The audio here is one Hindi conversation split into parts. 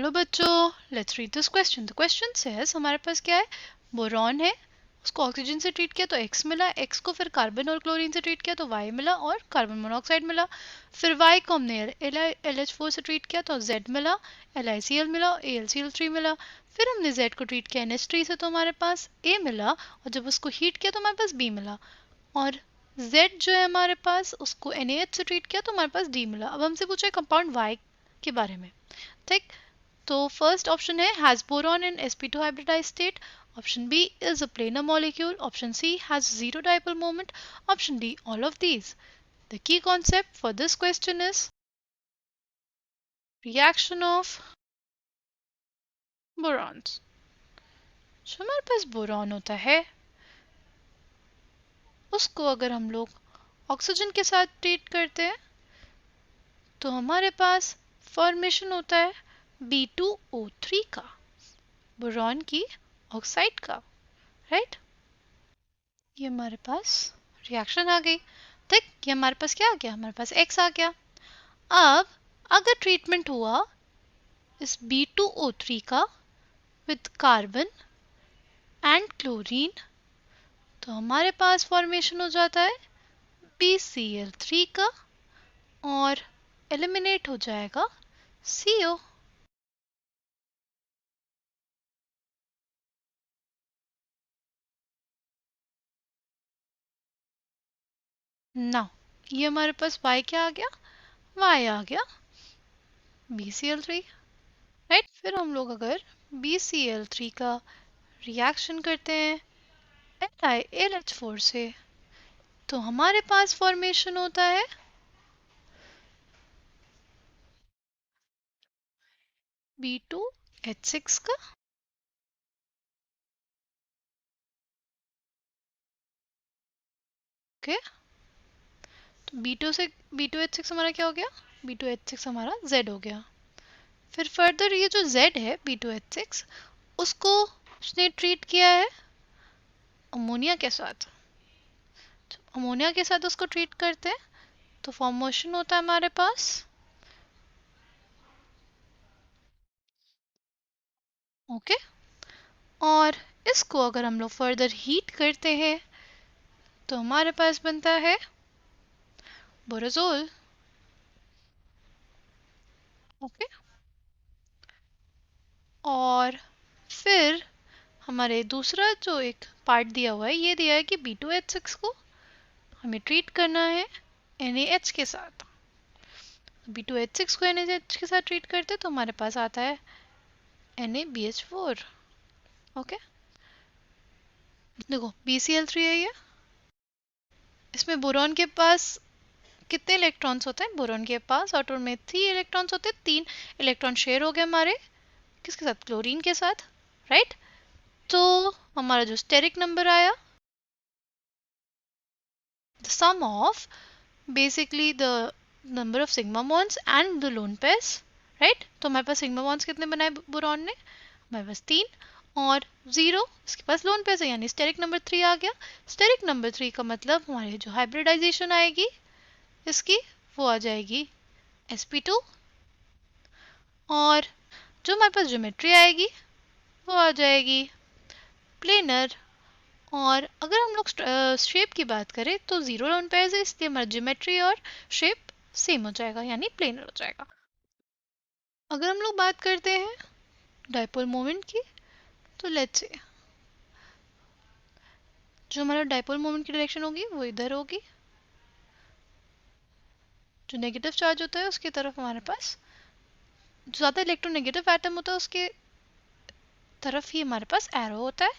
हेलो बच्चों, let's read this question. The question says हमारे पास क्या है, बोरॉन है, उसको ऑक्सीजन से ट्रीट किया तो X मिला, X को फिर कार्बन और क्लोरीन से ट्रीट किया तो Y मिला और कार्बन मोनोऑक्साइड मिला। फिर Y को हमने LH4 से ट्रीट किया तो Z मिला, LiCl मिला और AlCl3 मिला। फिर हमने Z को ट्रीट किया NH3 से तो हमारे पास A मिला और जब उसको हीट किया तो हमारे पास B मिला। और Z जो है हमारे पास, उसको NaH से ट्रीट किया तो हमारे पास D मिला। अब हमसे पूछा है कंपाउंड Y के बारे में, ठीक। तो फर्स्ट ऑप्शन है has boron in sp2 hybridized state, option B is a planar molecule, option C has zero dipole moment, option D all of these. The key concept for this question is reaction of borons. जो हमारे पास बोरॉन होता है उसको अगर हम लोग ऑक्सीजन के साथ ट्रीट करते हैं तो हमारे पास फॉर्मेशन होता है B2O3 का, बोरॉन की ऑक्साइड का, राइट। ये हमारे पास रिएक्शन आ गई, ठीक। ये हमारे पास क्या आ गया, हमारे पास X आ गया। अब अगर ट्रीटमेंट हुआ इस B2O3 का विद कार्बन एंड क्लोरीन तो हमारे पास फॉर्मेशन हो जाता है BCl3 का और एलिमिनेट हो जाएगा CO। नाउ ये हमारे पास Y क्या आ गया, Y आ गया BCl3, राइट। फिर हम लोग अगर BCl3 का रिएक्शन करते हैं LiAlH4 से तो हमारे पास फॉर्मेशन होता है B2H6 का, ओके। तो B2H6 हमारा क्या हो गया, B2H6 हमारा Z हो गया। फिर फर्दर ये जो Z है B2H6 उसको उसने ट्रीट किया है अमोनिया के साथ, तो अमोनिया के साथ उसको ट्रीट करते हैं तो फॉर्मेशन होता है हमारे पास ओके। और इसको अगर हम लोग फर्दर हीट करते हैं तो हमारे पास बनता है बोराजोल, ओके। और फिर हमारे दूसरा जो एक पार्ट दिया हुआ है, ये दिया है कि B2H6 को हमें ट्रीट करना है NaH के साथ। B2H6 को NaH के साथ ट्रीट करते तो हमारे पास आता है NaBH4, ओके। देखो BCl3 है ये, इसमें बोरॉन के पास कितने इलेक्ट्रॉन्स होते हैं, बोरॉन के पास आटोम में 3 इलेक्ट्रॉन्स होते हैं, 3 इलेक्ट्रॉन शेयर हो गए हमारे किसके साथ, क्लोरीन के साथ, राइट। तो हमारा जो स्टेरिक नंबर आया, the sum of basically the number of sigma bonds and the lone pairs, right। तो हमारे पास सिग्मा बॉन्ड्स कितने बनाए बोरॉन ने, हमारे पास 3 और 0, इसके पास लोन पेयर्स है यानी स्टेरिक नंबर 3 आ गया। स्टेरिक नंबर 3 का मतलब हमारे जो हाइब्रिडाइजेशन आएगी इसकी वो आ जाएगी sp2, और जो हमारे पास ज्योमेट्री आएगी वो आ जाएगी प्लेनर। और अगर हम लोग शेप की बात करें तो 0 लोन पेयर्स है इसलिए हमारा ज्योमेट्री और शेप सेम हो जाएगा यानी प्लेनर हो जाएगा। अगर हम लोग बात करते हैं डाइपोल मोमेंट की तो लेट्स से जो हमारा डाइपोल मोमेंट की डायरेक्शन होगी वो इधर होगी, जो नेगेटिव चार्ज होता है उसकी तरफ हमारे पास जो ज़्यादा इलेक्ट्रोनेगेटिव एटम होता है उसके तरफ ही हमारे पास एरो होता है,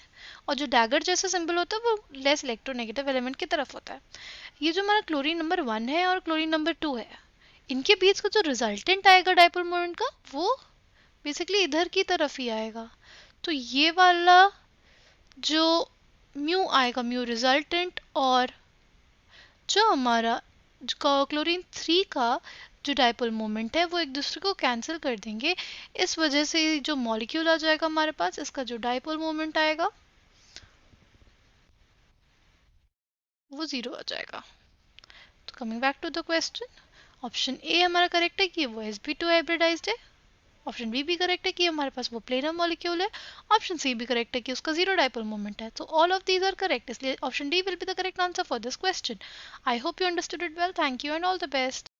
और जो डैगर जैसा सिंबल होता है वो लेस इलेक्ट्रोनेगेटिव एलिमेंट की तरफ होता है। ये जो हमारा क्लोरीन नंबर 1 है और क्लोरीन नंबर 2 है, इनके बीच का जो रिजल्टेंट आएगा डाइपोल मोमेंट का वो बेसिकली इधर की तरफ ही आएगा। तो ये वाला जो म्यू आएगा, म्यू रिजल्टेंट, और जो हमारा क्लोरीन 3 का जो डाइपोल मोमेंट है वो एक दूसरे को कैंसिल कर देंगे, इस वजह से जो मॉलिक्यूल आ जाएगा हमारे पास, इसका जो डाइपोल मोमेंट आएगा वो 0 आ जाएगा। तो coming back to the question, option A हमारा करेक्ट है कि वो sp2 हाइब्रिडाइज्ड है, ऑप्शन बी भी करेक्ट है कि हमारे पास वो प्लेनर मॉलिक्यूल है, ऑप्शन सी भी करेक्ट है कि उसका जीरो डाइपोल मोमेंट है. तो all of these are correct, इसलिए option D will be the correct answer for this question. I hope you understood it well. Thank you and all the best.